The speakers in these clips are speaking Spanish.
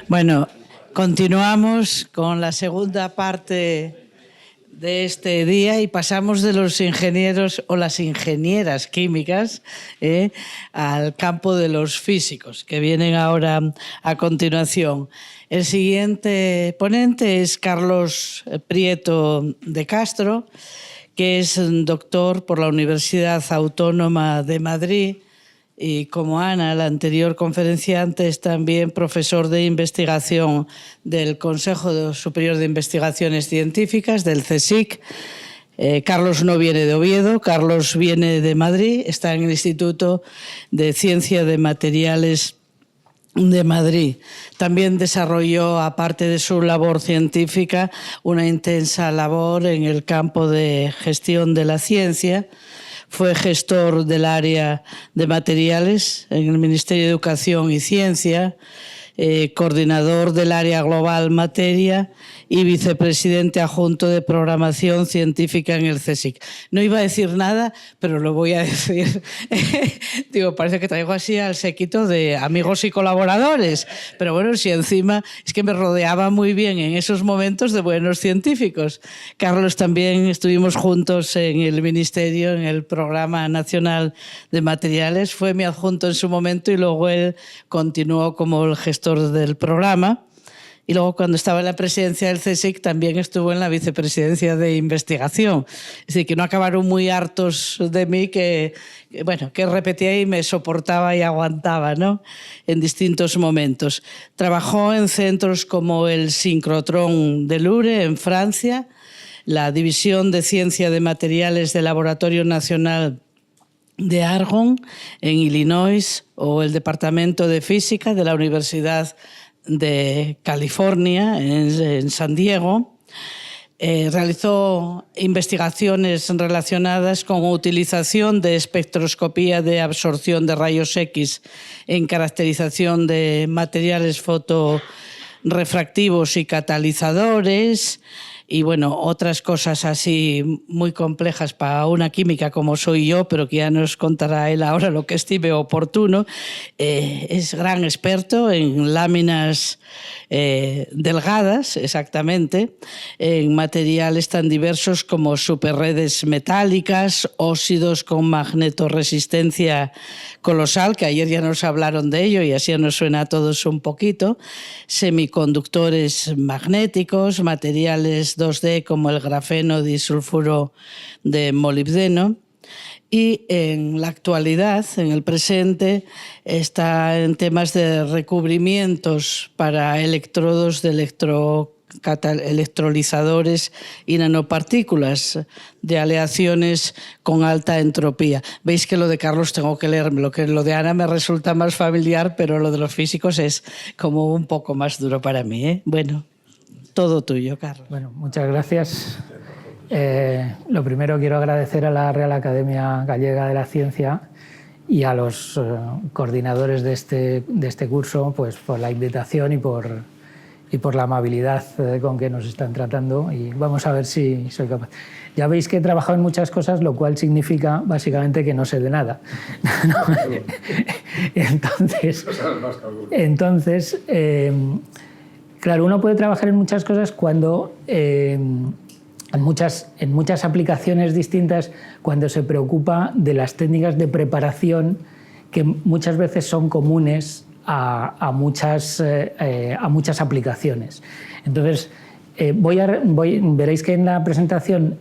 Bueno, continuamos con la segunda parte de este día y pasamos de los ingenieros o las ingenieras químicas al campo de los físicos, que vienen ahora a continuación. El siguiente ponente es Carlos Prieto de Castro, que es doctor por la Universidad Autónoma de Madrid y, como Ana, la anterior conferenciante, es también profesor de investigación del Consejo Superior de Investigaciones Científicas, del CSIC. Carlos no viene de Oviedo, Carlos viene de Madrid, está en el Instituto de Ciencia de Materiales de Madrid. También desarrolló, aparte de su labor científica, una intensa labor en el campo de gestión de la ciencia. Fue gestor del área de materiales en el Ministerio de Educación y Ciencia, coordinador del área global materia y vicepresidente adjunto de programación científica en el CSIC. No iba a decir nada, pero lo voy a decir. Digo, parece que traigo así al séquito de amigos y colaboradores, pero bueno, si encima es que me rodeaba muy bien en esos momentos de buenos científicos. Carlos, también estuvimos juntos en el Ministerio, en el Programa Nacional de Materiales. Fue mi adjunto en su momento y luego él continuó como el gestor del programa. Y luego, cuando estaba en la presidencia del CSIC, también estuvo en la vicepresidencia de investigación. Es decir, que no acabaron muy hartos de mí, que repetía y me soportaba y aguantaba, ¿no?, en distintos momentos. Trabajó en centros como el Synchrotron de Lourdes, en Francia, la División de Ciencia de Materiales del Laboratorio Nacional de Argonne, en Illinois, o el Departamento de Física de la Universidad de California, en San Diego. Realizó investigaciones relacionadas con utilización de espectroscopía de absorción de rayos X en caracterización de materiales fotorrefractivos y catalizadores, y bueno, otras cosas así muy complejas para una química como soy yo, pero que ya nos contará él ahora lo que estime oportuno. Es gran experto en láminas delgadas, exactamente, en materiales tan diversos como superredes metálicas, óxidos con magnetoresistencia colosal, que ayer ya nos hablaron de ello y así nos suena a todos un poquito, semiconductores magnéticos, materiales 2D como el grafeno disulfuro de molibdeno. Y en la actualidad, en el presente, está en temas de recubrimientos para electrodos de electrolizadores y nanopartículas de aleaciones con alta entropía. Veis que lo de Carlos tengo que leerme, lo de Ana me resulta más familiar, pero lo de los físicos es como un poco más duro para mí, ¿eh? Bueno, todo tuyo, Carlos. Bueno, muchas gracias. Lo primero, quiero agradecer a la Real Academia Gallega de la Ciencia y a los coordinadores de este curso, pues, por la invitación y por la amabilidad con que nos están tratando, y vamos a ver si soy capaz. Ya veis que he trabajado en muchas cosas, lo cual significa básicamente que no sé de nada. Entonces, claro, uno puede trabajar en muchas cosas cuando en muchas aplicaciones distintas, cuando se preocupa de las técnicas de preparación que muchas veces son comunes a muchas aplicaciones. Entonces, veréis que en la presentación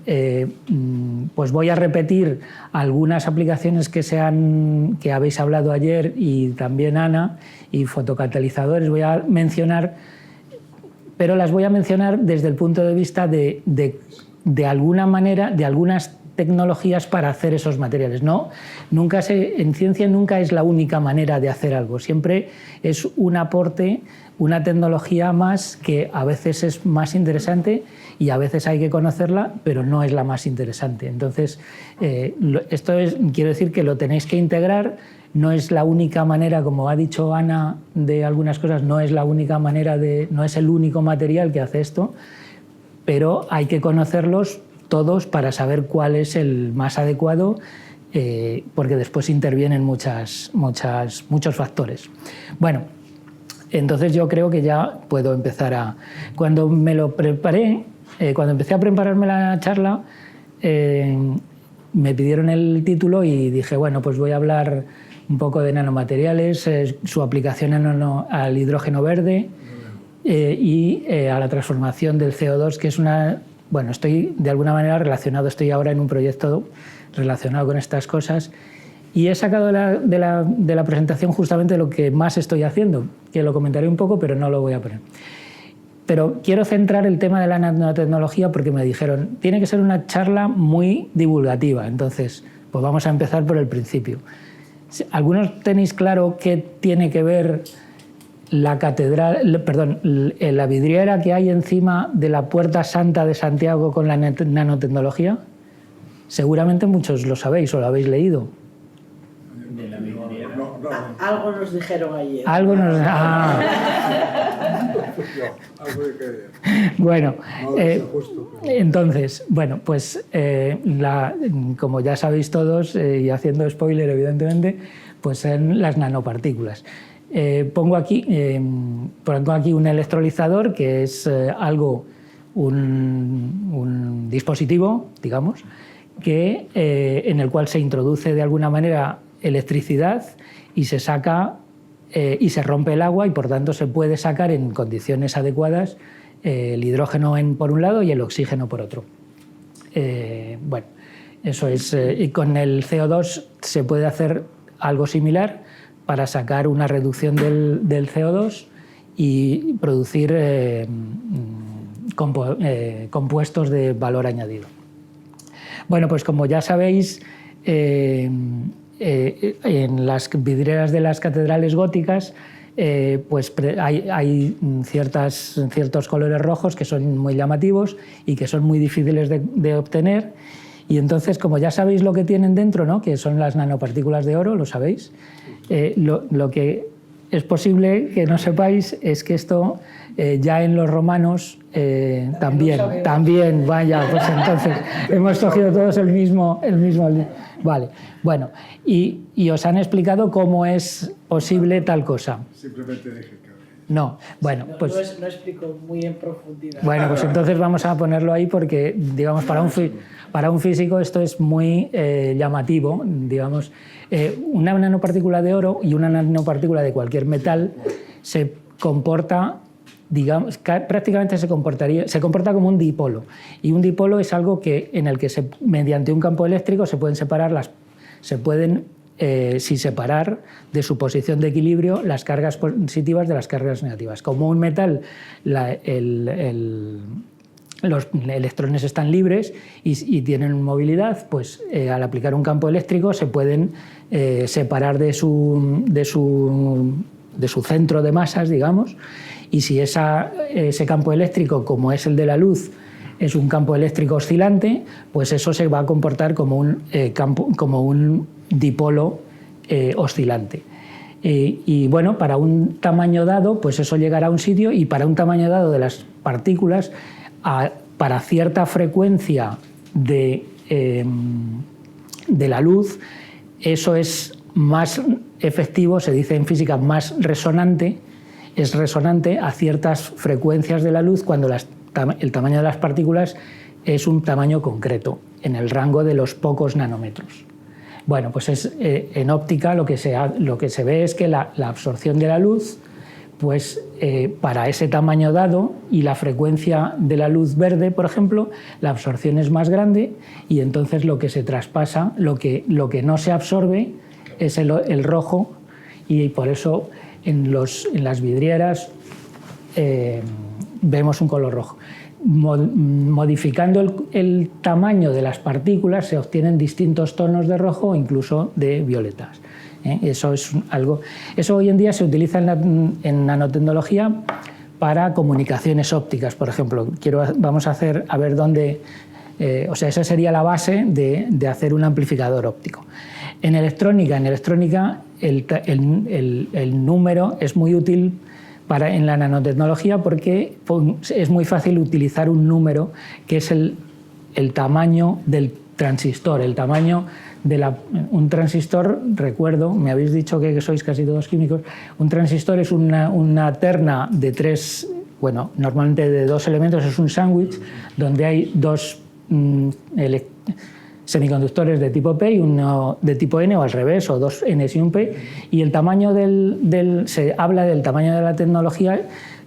pues voy a repetir algunas aplicaciones que habéis hablado ayer y también Ana, y fotocatalizadores voy a mencionar, pero las voy a mencionar desde el punto de vista de alguna manera, de algunas tecnologías para hacer esos materiales. En ciencia nunca es la única manera de hacer algo, siempre es un aporte, una tecnología más que a veces es más interesante y a veces hay que conocerla, pero no es la más interesante. Entonces, quiero decir que lo tenéis que integrar. No es la única manera, como ha dicho Ana, de algunas cosas, no es la única manera, no es el único material que hace esto, pero hay que conocerlos todos para saber cuál es el más adecuado, porque después intervienen muchos factores. Bueno, Entonces yo creo que ya puedo empezar a... Cuando me lo preparé, cuando empecé a prepararme la charla, me pidieron el título y dije, bueno, pues voy a hablar un poco de nanomateriales, su aplicación al hidrógeno verde y a la transformación del CO2, que es una... Bueno, estoy de alguna manera relacionado, estoy ahora en un proyecto relacionado con estas cosas y he sacado de la presentación justamente lo que más estoy haciendo, que lo comentaré un poco, pero no lo voy a poner. Pero quiero centrar el tema de la nanotecnología porque me dijeron, tiene que ser una charla muy divulgativa, entonces pues vamos a empezar por el principio. ¿Algunos tenéis claro qué tiene que ver la la vidriera que hay encima de la Puerta Santa de Santiago con la nanotecnología? Seguramente muchos lo sabéis o lo habéis leído. Algo nos dijeron ayer. Algo nos... Bueno, entonces, bueno, pues como ya sabéis todos, y haciendo spoiler evidentemente, pues son las nanopartículas. Pongo aquí un electrolizador que es un dispositivo, digamos, en el cual se introduce de alguna manera electricidad y se saca y se rompe el agua y por tanto se puede sacar en condiciones adecuadas el hidrógeno por un lado y el oxígeno por otro. Bueno, eso es. Y con el CO2 se puede hacer algo similar para sacar una reducción del CO2 y producir compuestos de valor añadido. Bueno, pues como ya sabéis, en las vidrieras de las catedrales góticas pues hay ciertos colores rojos que son muy llamativos y que son muy difíciles de obtener. Y entonces, como ya sabéis lo que tienen dentro, ¿no?, que son las nanopartículas de oro, lo sabéis, lo que es posible que no sepáis es que esto ya en los romanos también, vaya, pues entonces hemos cogido todos el mismo. Vale, bueno, y os han explicado cómo es posible tal cosa. Simplemente dije que... No, bueno, pues... No explico muy en profundidad. Bueno, pues entonces vamos a ponerlo ahí porque, digamos, para un físico esto es muy llamativo, digamos. Una nanopartícula de oro y una nanopartícula de cualquier metal se comporta, digamos, prácticamente se comporta como un dipolo. Y un dipolo es algo en el que mediante un campo eléctrico se pueden separar separar de su posición de equilibrio las cargas positivas de las cargas negativas. Como un metal, los electrones están libres y tienen movilidad, pues al aplicar un campo eléctrico se pueden separar de su centro de masas, digamos, y si ese campo eléctrico, como es el de la luz, es un campo eléctrico oscilante, pues eso se va a comportar como un dipolo oscilante. Y bueno, para un tamaño dado, pues eso llegará a un sitio, y para un tamaño dado de las partículas, para cierta frecuencia de la luz, eso es más efectivo, se dice en física más resonante, es resonante a ciertas frecuencias de la luz cuando el tamaño de las partículas es un tamaño concreto, en el rango de los pocos nanómetros. Bueno, pues en óptica lo que se ve es que la absorción de la luz, pues para ese tamaño dado y la frecuencia de la luz verde, por ejemplo, la absorción es más grande y entonces lo que se traspasa, lo que no se absorbe es el rojo, y por eso en las vidrieras vemos un color rojo. Modificando el tamaño de las partículas se obtienen distintos tonos de rojo o incluso de violetas. Eso hoy en día se utiliza en nanotecnología para comunicaciones ópticas, por ejemplo. Vamos a ver dónde... esa sería la base de hacer un amplificador óptico. En electrónica el número es muy útil en la nanotecnología porque es muy fácil utilizar un número que es el tamaño del transistor, el tamaño un transistor, recuerdo, me habéis dicho que sois casi todos químicos, un transistor es una terna de tres, bueno, normalmente de dos elementos, es un sándwich donde hay dos semiconductores de tipo P y uno de tipo N, o al revés, o dos Ns y un P, y el tamaño se habla del tamaño de la tecnología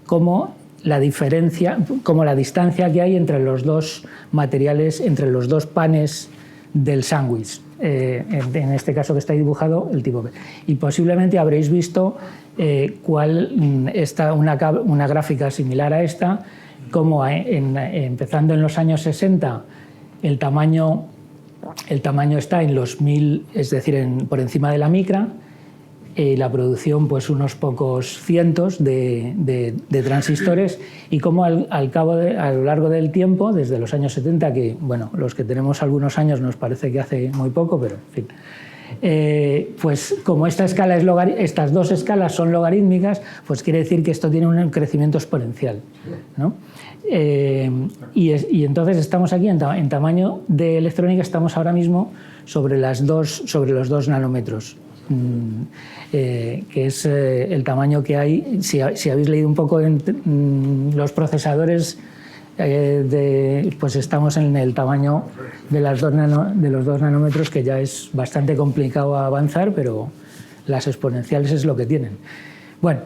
como la diferencia, como la distancia que hay entre los dos materiales, entre los dos panes del sándwich. En este caso que está dibujado, el tipo P. Y posiblemente habréis visto una gráfica similar a esta, como empezando en los años 60 el tamaño está en los 1000, es decir, por encima de la micra, la producción pues unos pocos cientos de transistores, y como a lo largo del tiempo, desde los años 70, que bueno, los que tenemos algunos años nos parece que hace muy poco, pero en fin, pues como estas dos escalas son logarítmicas, pues quiere decir que esto tiene un crecimiento exponencial, ¿no? Y entonces estamos aquí en tamaño de electrónica, estamos ahora mismo sobre los 2 nanómetros, que es el tamaño que hay. Si habéis leído un poco en los procesadores, pues estamos en el tamaño de los 2 nanómetros, que ya es bastante complicado avanzar, pero las exponenciales es lo que tienen. Bueno,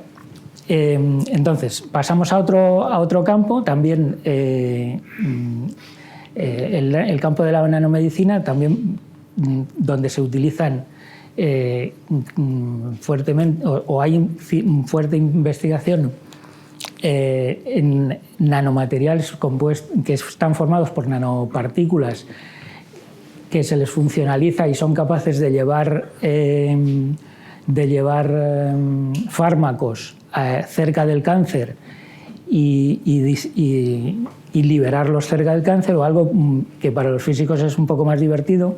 entonces pasamos a otro campo, también el campo de la nanomedicina, también donde se utilizan fuertemente, o hay fuerte investigación en nanomateriales que están formados por nanopartículas que se les funcionaliza y son capaces de llevar fármacos cerca del cáncer y liberarlos cerca del cáncer, o algo que para los físicos es un poco más divertido,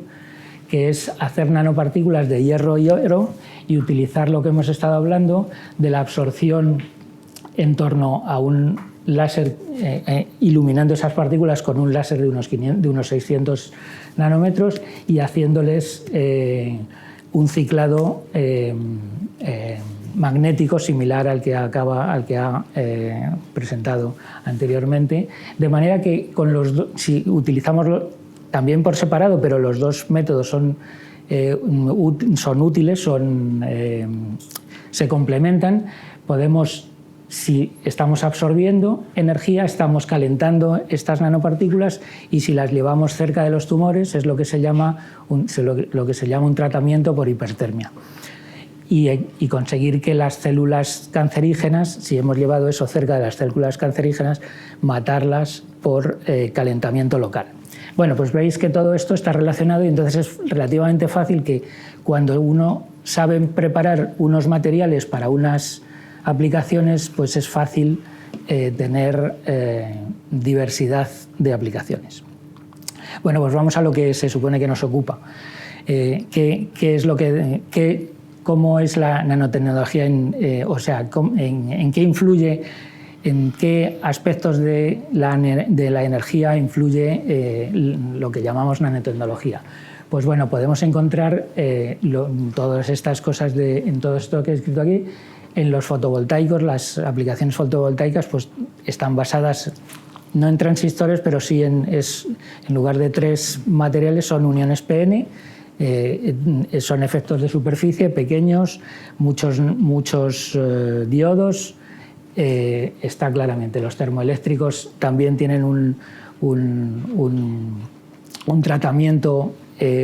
que es hacer nanopartículas de hierro y oro y utilizar lo que hemos estado hablando de la absorción en torno a un láser, iluminando esas partículas con un láser de unos 600 nanómetros y haciéndoles un ciclado magnético similar al que ha presentado anteriormente, de manera que si utilizamos también por separado, pero los dos métodos son útiles, se complementan, podemos, si estamos absorbiendo energía, estamos calentando estas nanopartículas, y si las llevamos cerca de los tumores es lo que se llama un tratamiento por hipertermia. Y conseguir que las células cancerígenas, si hemos llevado eso cerca de las células cancerígenas, matarlas por calentamiento local. Bueno, pues veis que todo esto está relacionado, y entonces es relativamente fácil que cuando uno sabe preparar unos materiales para unas aplicaciones, pues es fácil tener diversidad de aplicaciones. Bueno, pues vamos a lo que se supone que nos ocupa. ¿Cómo es la nanotecnología? ¿En qué influye? ¿En qué aspectos de la energía influye lo que llamamos nanotecnología? Pues bueno, podemos encontrar todas estas cosas en todo esto que he escrito aquí. En los fotovoltaicos, las aplicaciones fotovoltaicas pues están basadas no en transistores, pero sí en lugar de 3 materiales son uniones PN. Son efectos de superficie pequeños, muchos diodos. Está claramente, los termoeléctricos también tienen un tratamiento,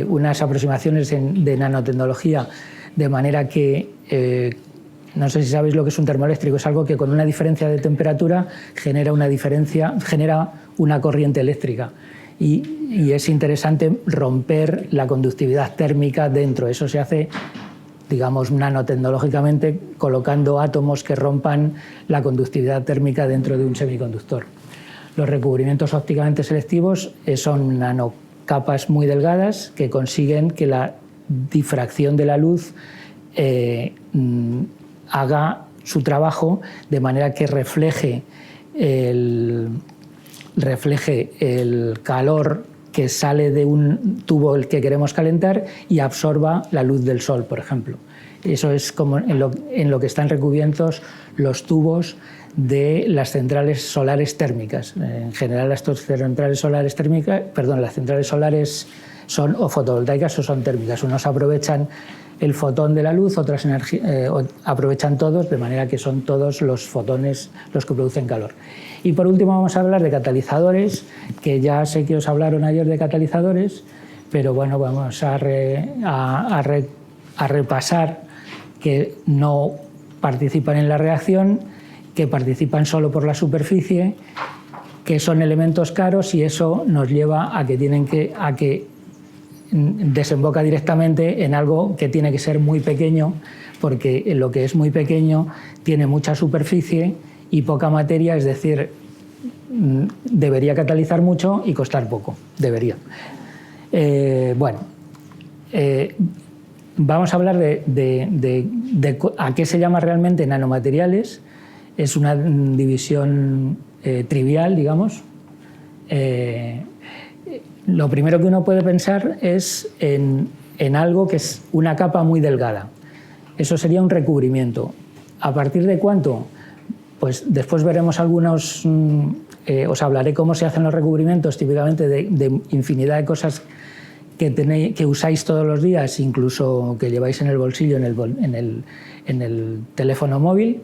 unas aproximaciones de nanotecnología, de manera que no sé si sabéis lo que es un termoeléctrico. Es algo que con una diferencia de temperatura genera una corriente eléctrica. Y es interesante romper la conductividad térmica dentro. Eso se hace, digamos, nanotecnológicamente, colocando átomos que rompan la conductividad térmica dentro de un semiconductor. Los recubrimientos ópticamente selectivos son nanocapas muy delgadas que consiguen que la difracción de la luz haga su trabajo de manera que refleje el calor que sale de un tubo el que queremos calentar y absorba la luz del sol, por ejemplo. Eso es como en lo que están recubiertos los tubos de las centrales solares térmicas. En general, las centrales solares térmicas, las centrales solares son o fotovoltaicas o son térmicas. Unos aprovechan el fotón de la luz, otras aprovechan todos, de manera que son todos los fotones los que producen calor. Y por último vamos a hablar de catalizadores, que ya sé que os hablaron ayer de catalizadores, pero bueno, vamos a repasar que no participan en la reacción, que participan solo por la superficie, que son elementos caros, y eso nos lleva a que desemboca directamente en algo que tiene que ser muy pequeño, porque lo que es muy pequeño tiene mucha superficie y poca materia, es decir, debería catalizar mucho y costar poco, debería. Vamos a hablar de a qué se llama realmente nanomateriales. Es una división trivial, digamos. Lo primero que uno puede pensar es en algo que es una capa muy delgada. Eso sería un recubrimiento. ¿A partir de cuánto? Pues después veremos algunos... os hablaré cómo se hacen los recubrimientos, típicamente de infinidad de cosas que usáis todos los días, incluso que lleváis en el bolsillo, en el teléfono móvil,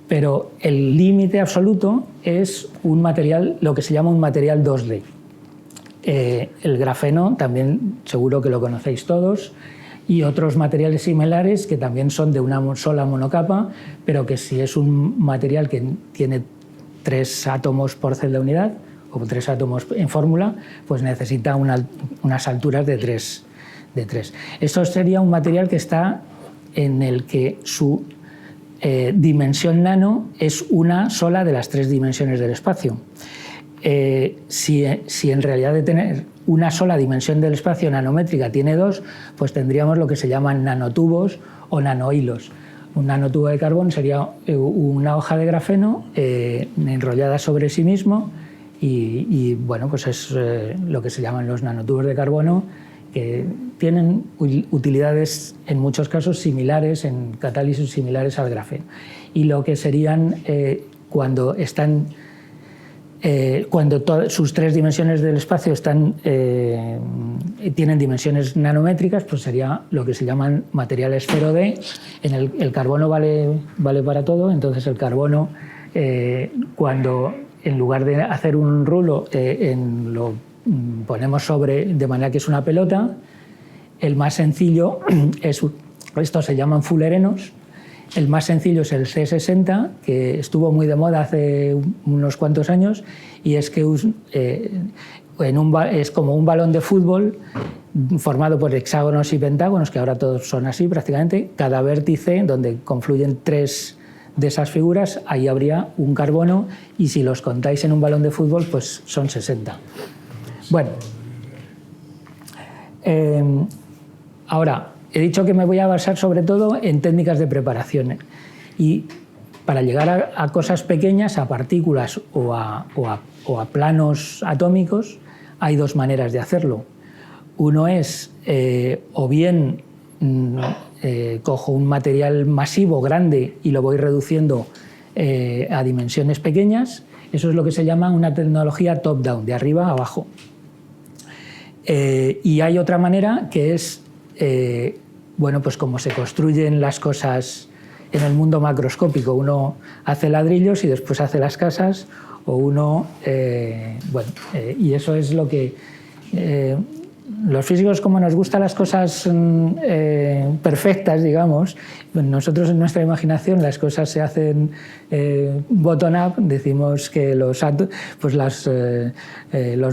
pero el límite absoluto es un material, lo que se llama un material 2D. El grafeno también seguro que lo conocéis todos, y otros materiales similares que también son de una sola monocapa, pero que si es un material que tiene 3 átomos por celda unidad, o 3 átomos en fórmula, pues necesita unas alturas de 3. Esto sería un material que está en el que su dimensión nano es una sola de las 3 dimensiones del espacio. Si en realidad de tener una sola dimensión del espacio nanométrica tiene 2, pues tendríamos lo que se llaman nanotubos o nanohilos. Un nanotubo de carbón sería una hoja de grafeno enrollada sobre sí mismo, y bueno, pues es lo que se llaman los nanotubos de carbono, que tienen utilidades en muchos casos similares, en catálisis similares al grafeno. Y lo que serían cuando sus 3 dimensiones del espacio tienen dimensiones nanométricas, pues sería lo que se llaman materiales 0D. El carbono vale para todo, entonces el carbono, cuando en lugar de hacer un rulo, lo ponemos sobre, de manera que es una pelota. El más sencillo estos se llaman fullerenos. El más sencillo es el C60, que estuvo muy de moda hace unos cuantos años, y es que es como un balón de fútbol formado por hexágonos y pentágonos, que ahora todos son así prácticamente. Cada vértice, donde confluyen 3 de esas figuras, ahí habría un carbono, y si los contáis en un balón de fútbol, pues son 60. Bueno, ahora he dicho que me voy a basar sobre todo en técnicas de preparación, y para llegar a cosas pequeñas, a partículas o a planos atómicos, hay 2 maneras de hacerlo. Uno es o bien cojo un material masivo, grande, y lo voy reduciendo a dimensiones pequeñas. Eso es lo que se llama una tecnología top-down, de arriba a abajo. Y hay otra manera que es, bueno, pues como se construyen las cosas en el mundo macroscópico. Uno hace ladrillos y después hace las casas, o uno... y eso es lo que... los físicos, como nos gustan las cosas perfectas, digamos, nosotros en nuestra imaginación las cosas se hacen bottom-up. Decimos que los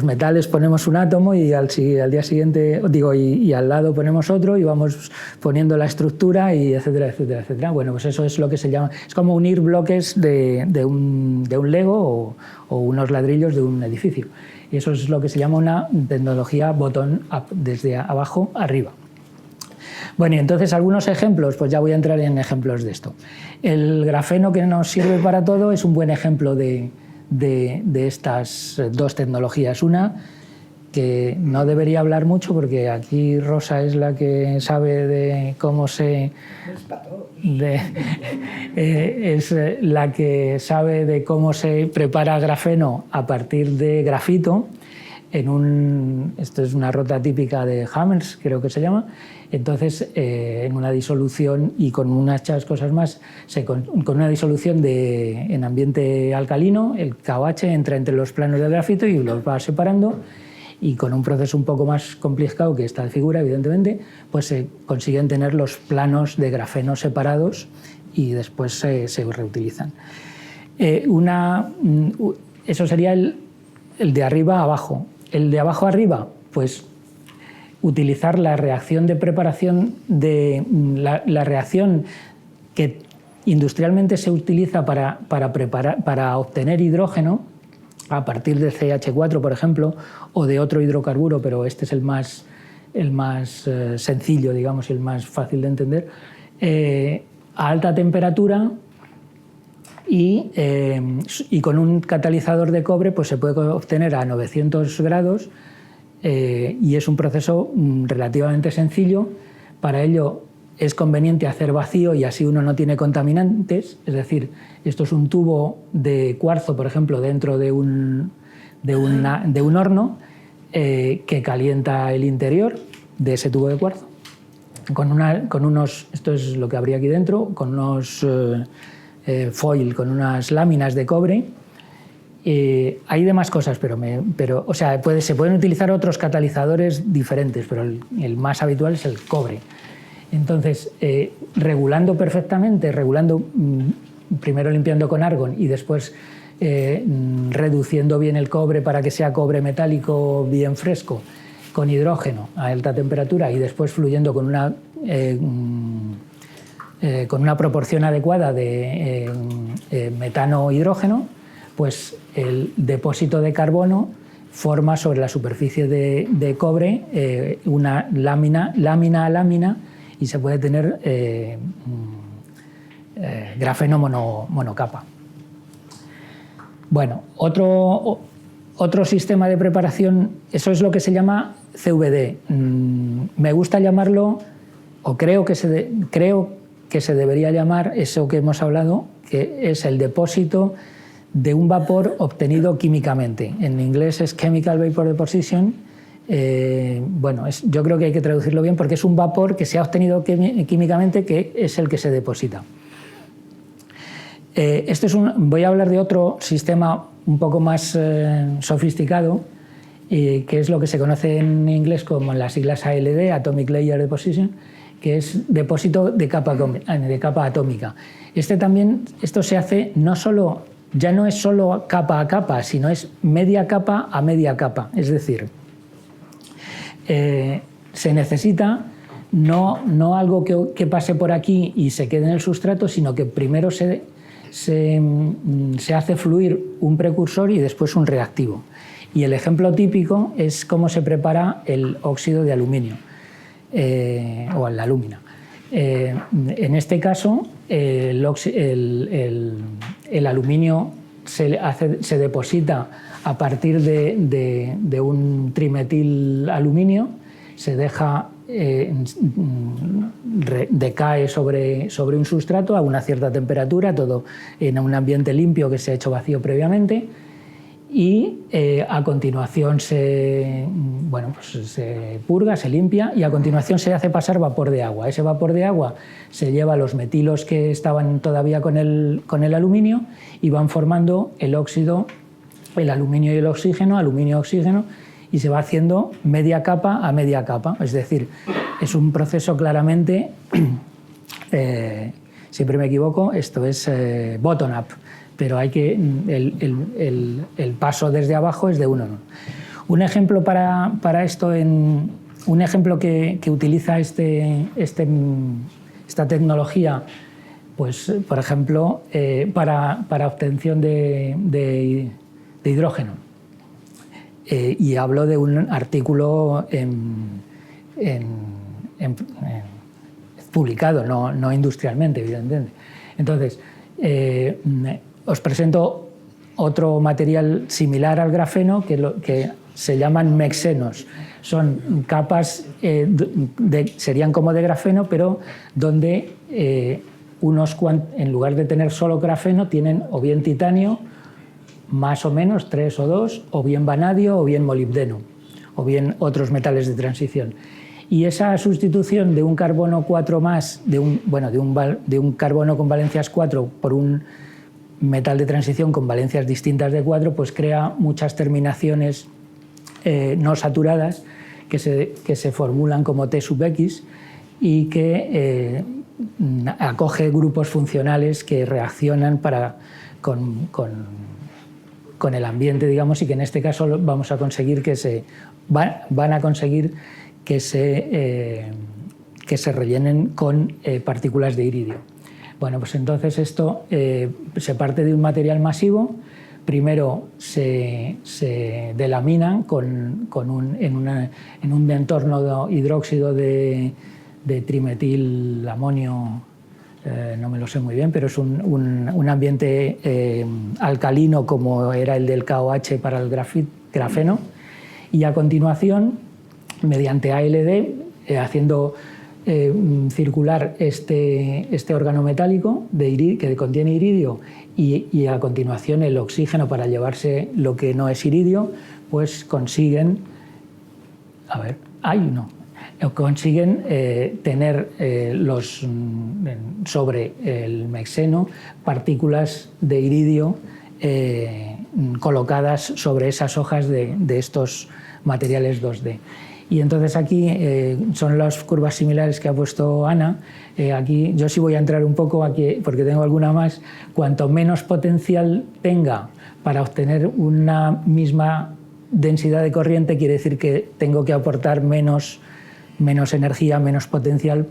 metales ponemos un átomo y al día siguiente, y al lado ponemos otro, y vamos poniendo la estructura, y etcétera, etcétera, etcétera. Bueno, pues eso es lo que se llama... Es como unir bloques de un Lego o unos ladrillos de un edificio. Y eso es lo que se llama una tecnología bottom-up, desde abajo arriba. Bueno, y entonces algunos ejemplos, pues ya voy a entrar en ejemplos de esto. El grafeno, que nos sirve para todo, es un buen ejemplo de estas 2 tecnologías. Una que no debería hablar mucho porque aquí Rosa es la que sabe de cómo se... es la que sabe de cómo se prepara grafeno a partir de grafito. Esto es una rota típica de Hammers, creo que se llama. Entonces, en una disolución y con muchas cosas más, con una disolución en ambiente alcalino, el KOH entra entre los planos del grafito y los va separando, y con un proceso un poco más complicado que esta figura, evidentemente, pues se consiguen tener los planos de grafeno separados y después se reutilizan. Eso sería el de arriba a abajo. El de abajo a arriba, pues utilizar la reacción de preparación la reacción que industrialmente se utiliza para obtener hidrógeno a partir de CH4, por ejemplo, o de otro hidrocarburo, pero este es el más sencillo, digamos, y el más fácil de entender, a alta temperatura y con un catalizador de cobre pues se puede obtener a 900 grados y es un proceso relativamente sencillo. Para ello es conveniente hacer vacío y así uno no tiene contaminantes, es decir, esto es un tubo de cuarzo, por ejemplo, dentro de un horno que calienta el interior de ese tubo de cuarzo con unos, esto es lo que habría aquí dentro, con unos foil, con unas láminas de cobre. Hay demás cosas, pero o sea, se pueden utilizar otros catalizadores diferentes, pero el más habitual es el cobre. Entonces, regulando perfectamente, primero limpiando con argón y después reduciendo bien el cobre para que sea cobre metálico bien fresco, con hidrógeno a alta temperatura y después fluyendo con una proporción adecuada de metano-hidrógeno, pues el depósito de carbono forma sobre la superficie de cobre una lámina a lámina y se puede tener grafeno monocapa. Bueno, otro sistema de preparación, eso es lo que se llama CVD. Me gusta llamarlo, o creo que se debería llamar eso que hemos hablado, que es el depósito de un vapor obtenido químicamente. En inglés es Chemical Vapor Deposition. Yo creo que hay que traducirlo bien porque es un vapor que se ha obtenido químicamente, que es el que se deposita. Voy a hablar de otro sistema un poco más sofisticado, que es lo que se conoce en inglés como las siglas ALD, Atomic Layer Deposition, que es depósito de capa atómica. Esto se hace ya no es solo capa a capa, sino es media capa a media capa. Es decir, se necesita no algo que pase por aquí y se quede en el sustrato, sino que primero se hace fluir un precursor y después un reactivo. Y el ejemplo típico es cómo se prepara el óxido de aluminio o la alúmina. En este caso, el aluminio se deposita a partir de un trimetil aluminio, se deja, decae sobre un sustrato a una cierta temperatura, todo en un ambiente limpio que se ha hecho vacío previamente, y a continuación se purga, se limpia y a continuación se hace pasar vapor de agua. Ese vapor de agua se lleva los metilos que estaban todavía con el aluminio y van formando el óxido, el aluminio y el oxígeno, aluminio-oxígeno, y se va haciendo media capa a media capa. Es decir, es un proceso claramente, siempre me equivoco, esto es bottom-up, pero el paso desde abajo es de uno. Un ejemplo para esto, un ejemplo que utiliza esta tecnología, pues, por ejemplo, para obtención de hidrógeno. Y hablo de un artículo publicado, no industrialmente, evidentemente. Entonces, os presento otro material similar al grafeno que se llaman mexenos. Son capas, serían como de grafeno, pero donde en lugar de tener solo grafeno, tienen o bien titanio, más o menos 3 o 2, o bien vanadio o bien molibdeno, o bien otros metales de transición. Y esa sustitución de un carbono 4 más, de un carbono con valencias 4 por un metal de transición con valencias distintas de 4, pues crea muchas terminaciones no saturadas que se formulan como T sub X y que acoge grupos funcionales que reaccionan con el ambiente, digamos, y que en este caso vamos a conseguir van a conseguir que se rellenen con partículas de iridio. Bueno, pues entonces esto se parte de un material masivo. Primero se delaminan en un entorno hidróxido de trimetilamonio, no me lo sé muy bien, pero es un ambiente alcalino como era el del KOH para el grafeno. Y a continuación, mediante ALD, haciendo circular este órgano metálico que contiene iridio y a continuación el oxígeno para llevarse lo que no es iridio, pues consiguen tener sobre el mexeno partículas de iridio colocadas sobre esas hojas de estos materiales 2D. Y entonces aquí son las curvas similares que ha puesto Ana. Aquí yo sí voy a entrar un poco aquí porque tengo alguna más. Cuanto menos potencial tenga para obtener una misma densidad de corriente, quiere decir que tengo que aportar menos energía, menos potencial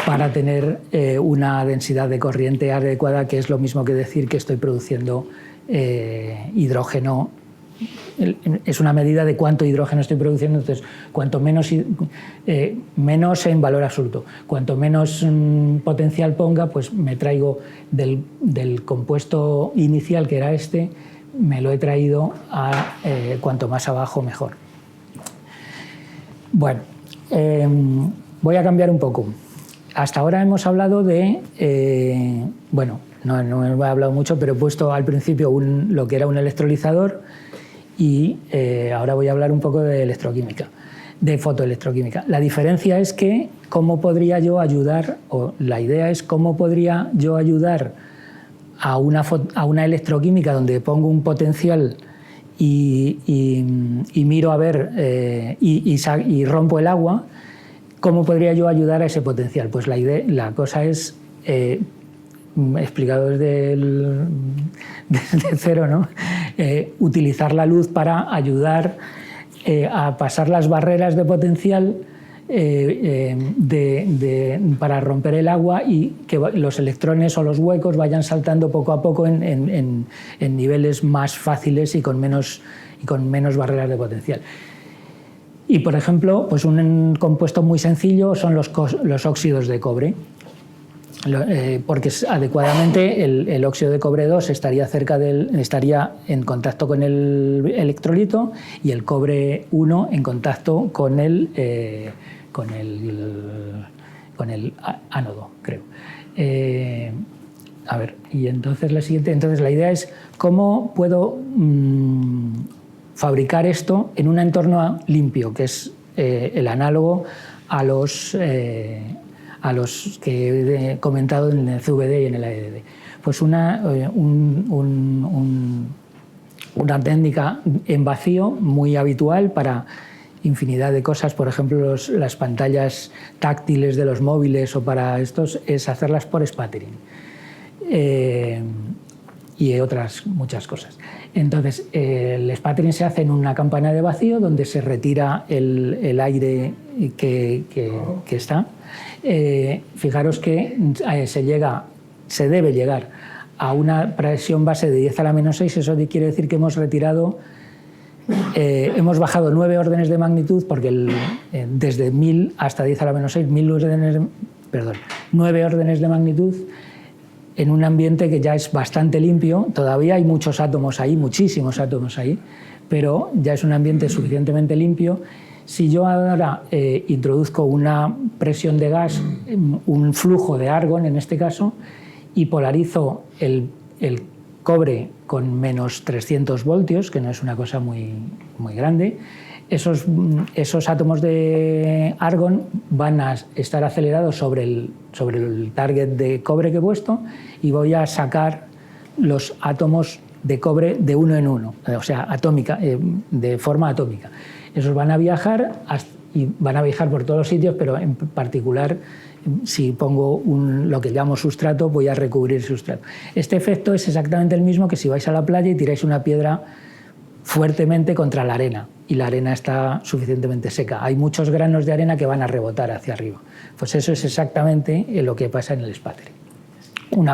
para tener una densidad de corriente adecuada, que es lo mismo que decir que estoy produciendo hidrógeno. Es una medida de cuánto hidrógeno estoy produciendo, entonces cuanto menos en valor absoluto, cuanto menos potencial ponga, pues me traigo del compuesto inicial, que era este, me lo he traído a cuanto más abajo mejor. Bueno, voy a cambiar un poco. Hasta ahora hemos hablado de, no he hablado mucho, pero he puesto al principio lo que era un electrolizador. Y ahora voy a hablar un poco de electroquímica, de fotoelectroquímica. La diferencia es que cómo podría yo ayudar, o la idea es cómo podría yo ayudar a una electroquímica donde pongo un potencial y miro a ver y rompo el agua, cómo podría yo ayudar a ese potencial. Pues la cosa es explicado desde cero, ¿no? Utilizar la luz para ayudar a pasar las barreras de potencial para romper el agua y que los electrones o los huecos vayan saltando poco a poco en niveles más fáciles y con menos barreras de potencial. Y, por ejemplo, pues un compuesto muy sencillo son los óxidos de cobre. Porque adecuadamente el óxido de cobre 2 estaría en contacto con el electrolito y el cobre 1 en contacto con el ánodo, creo. Y entonces la idea es cómo puedo fabricar esto en un entorno limpio, que es el análogo a los que he comentado en el CVD y en el AED. Pues una técnica en vacío muy habitual para infinidad de cosas, por ejemplo las pantallas táctiles de los móviles o para estos, es hacerlas por sputtering y otras muchas cosas. Entonces el sputtering se hace en una campana de vacío donde se retira el aire que está. Fijaros que se debe llegar a una presión base de 10 a la menos 6, eso quiere decir que hemos bajado 9 órdenes de magnitud, porque desde 1000 hasta 10 a la menos 6, 9 órdenes de magnitud en un ambiente que ya es bastante limpio. Todavía hay muchos átomos ahí, muchísimos átomos ahí, pero ya es un ambiente suficientemente limpio. Si yo ahora introduzco una presión de gas, un flujo de argón en este caso, y polarizo el cobre con menos 300 voltios, que no es una cosa muy grande, esos átomos de argón van a estar acelerados sobre el target de cobre que he puesto, y voy a sacar los átomos de cobre de uno en uno, o sea, de forma atómica. Esos van a viajar y van a viajar por todos los sitios, pero en particular, si pongo lo que llamo sustrato, voy a recubrir sustrato. Este efecto es exactamente el mismo que si vais a la playa y tiráis una piedra fuertemente contra la arena y la arena está suficientemente seca. Hay muchos granos de arena que van a rebotar hacia arriba. Pues eso es exactamente lo que pasa en el sputtering. Un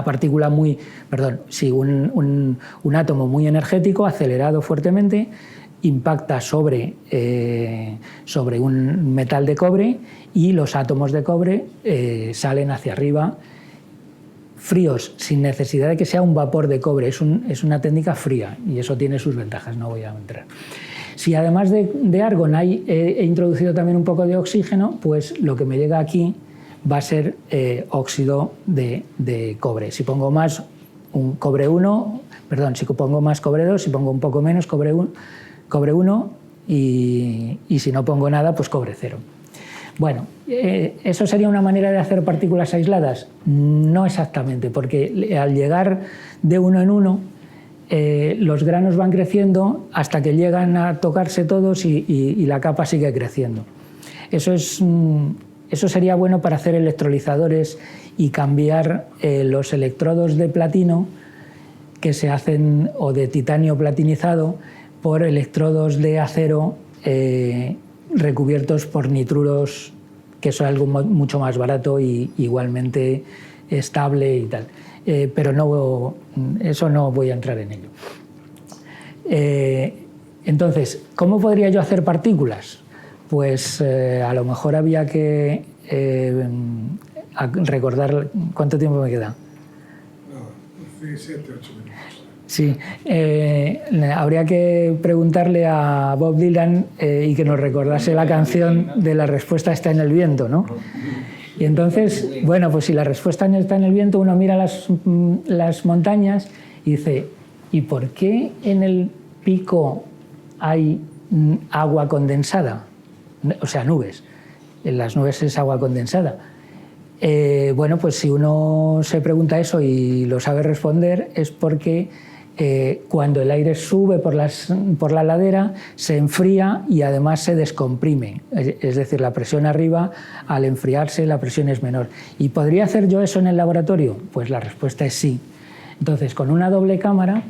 átomo muy energético, acelerado fuertemente, impacta sobre un metal de cobre y los átomos de cobre salen hacia arriba fríos, sin necesidad de que sea un vapor de cobre. Es una técnica fría y eso tiene sus ventajas, no voy a entrar. Si además de argón he introducido también un poco de oxígeno, pues lo que me llega aquí va a ser óxido de cobre. Si pongo más cobre 2, si pongo un poco menos cobre 1 y si no pongo nada, pues cobre 0. Bueno, ¿eso sería una manera de hacer partículas aisladas? No exactamente, porque al llegar de uno en uno, los granos van creciendo hasta que llegan a tocarse todos y la capa sigue creciendo. Eso sería bueno para hacer electrolizadores y cambiar los electrodos de platino que se hacen, o de titanio platinizado, por electrodos de acero recubiertos por nitruros, que es algo mucho más barato y igualmente estable y tal. Pero eso no voy a entrar en ello. Entonces, ¿cómo podría yo hacer partículas? Pues a lo mejor había que recordar cuánto tiempo me queda. 7, 8 minutos. Sí, habría que preguntarle a Bob Dylan y que nos recordase la canción de La respuesta está en el viento, ¿no? Y entonces, bueno, pues si la respuesta está en el viento, uno mira las montañas y dice, ¿y por qué en el pico hay agua condensada? O sea, nubes. En las nubes es agua condensada. Bueno, pues si uno se pregunta eso y lo sabe responder, es porque cuando el aire sube por la ladera se enfría y además se descomprime. Es decir, la presión arriba, al enfriarse, la presión es menor. ¿Y podría hacer yo eso en el laboratorio? Pues la respuesta es sí. Entonces, con una doble cámara,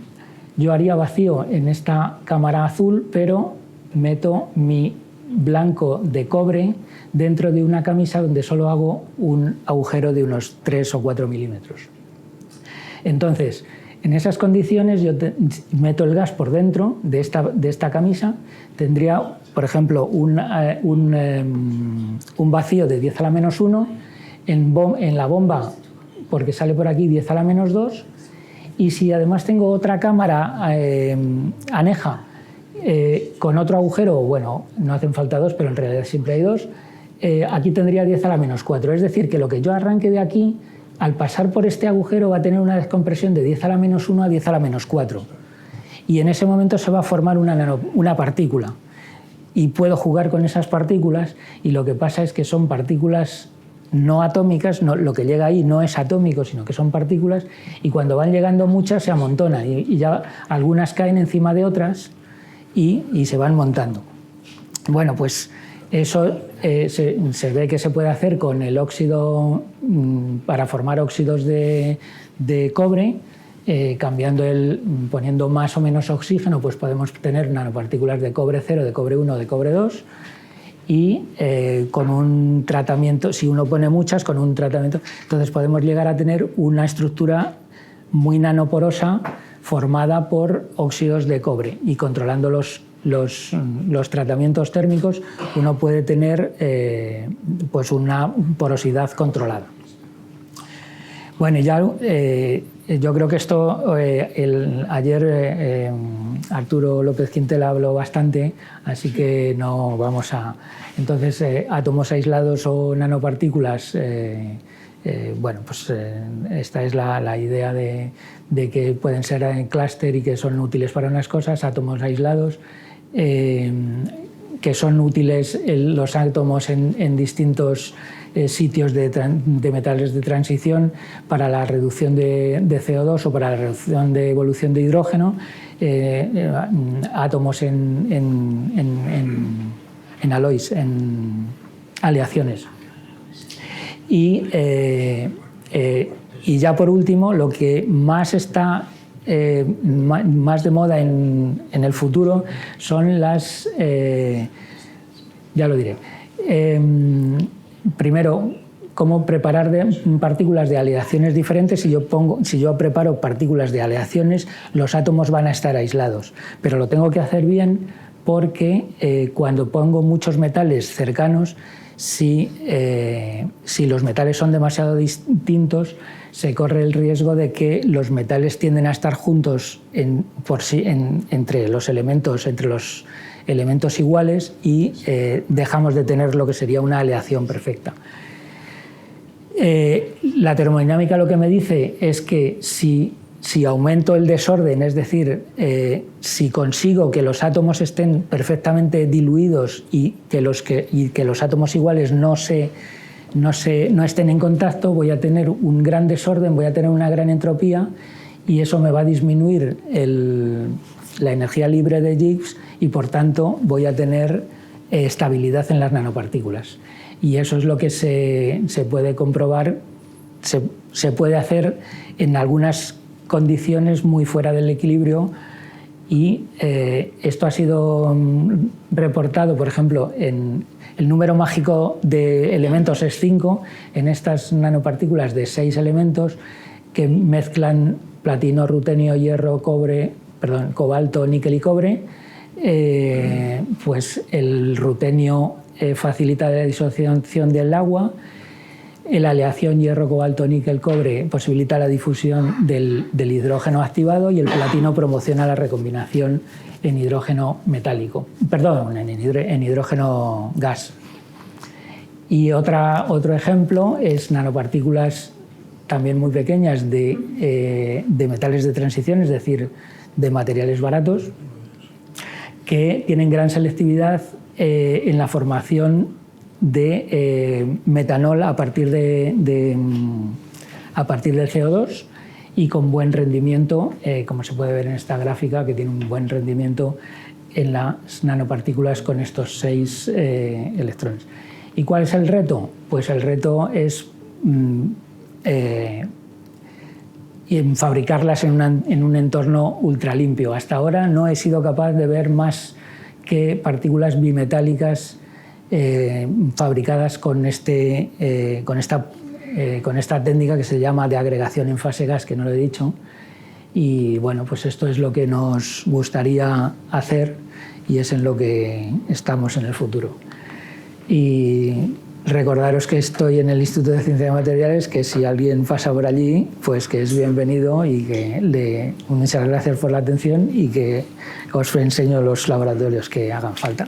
yo haría vacío en esta cámara azul, pero meto mi blanco de cobre dentro de una camisa donde solo hago un agujero de unos 3 o 4 milímetros. Entonces, en esas condiciones yo meto el gas por dentro de esta camisa, tendría, por ejemplo, un vacío de 10 a la menos 1, en la bomba, porque sale por aquí 10 a la menos 2, y si además tengo otra cámara aneja con otro agujero, bueno, no hacen falta 2, pero en realidad siempre hay 2, aquí tendría 10 a la menos 4, es decir, que lo que yo arranque de aquí, al pasar por este agujero va a tener una descompresión de 10 a la menos 1 a 10 a la menos 4. Y en ese momento se va a formar una partícula. Y puedo jugar con esas partículas y lo que pasa es que son partículas no atómicas, lo que llega ahí no es atómico, sino que son partículas, y cuando van llegando muchas se amontonan y ya algunas caen encima de otras y se van montando. Bueno, pues eso se ve que se puede hacer con el óxido, para formar óxidos de cobre, poniendo más o menos oxígeno, pues podemos tener nanopartículas de cobre 0, de cobre 1, de cobre 2, y con un tratamiento, si uno pone muchas, con un tratamiento, entonces podemos llegar a tener una estructura muy nanoporosa formada por óxidos de cobre, y controlando los tratamientos térmicos uno puede tener pues una porosidad controlada. Bueno, ya yo creo que esto ayer Arturo López Quintela habló bastante, así que no vamos a... Entonces, átomos aislados o nanopartículas, bueno, pues esta es la idea de que pueden ser en clúster y que son útiles para unas cosas, átomos aislados, que son útiles los átomos en distintos sitios de metales de transición para la reducción de CO2 o para la reducción de evolución de hidrógeno, átomos en alloys, en aleaciones. Y ya por último, lo que más está más de moda en el futuro son las... ya lo diré. Primero, cómo preparar partículas de aleaciones diferentes. Si yo preparo partículas de aleaciones, los átomos van a estar aislados. Pero lo tengo que hacer bien porque cuando pongo muchos metales cercanos, si los metales son demasiado distintos, se corre el riesgo de que los metales tienden a estar juntos entre los elementos iguales y dejamos de tener lo que sería una aleación perfecta. La termodinámica lo que me dice es que si aumento el desorden, es decir, si consigo que los átomos estén perfectamente diluidos y que los átomos iguales no estén en contacto, voy a tener un gran desorden, voy a tener una gran entropía y eso me va a disminuir la energía libre de Gibbs y por tanto voy a tener estabilidad en las nanopartículas. Y eso es lo que se puede comprobar, se puede hacer en algunas condiciones muy fuera del equilibrio y esto ha sido reportado, por ejemplo, en el número mágico de elementos es 5, en estas nanopartículas de 6 elementos que mezclan platino, rutenio, hierro, cobalto, níquel y cobre, pues el rutenio facilita la disociación del agua, la aleación hierro, cobalto, níquel, cobre posibilita la difusión del hidrógeno activado y el platino promociona la recombinación en hidrógeno metálico, perdón, en hidrógeno gas. Y otro ejemplo es nanopartículas también muy pequeñas de metales de transición, es decir, de materiales baratos, que tienen gran selectividad en la formación de metanol a partir del CO2 y con buen rendimiento, como se puede ver en esta gráfica, que tiene un buen rendimiento en las nanopartículas con estos 6 electrones. ¿Y cuál es el reto? Pues el reto es fabricarlas en un entorno ultralimpio. Hasta ahora no he sido capaz de ver más que partículas bimetálicas fabricadas con esta técnica que se llama de agregación en fase gas, que no lo he dicho. Y bueno, pues esto es lo que nos gustaría hacer y es en lo que estamos en el futuro. Y recordaros que estoy en el Instituto de Ciencia de Materiales, que si alguien pasa por allí, pues que es bienvenido y que muchas gracias por la atención y que os enseño los laboratorios que hagan falta.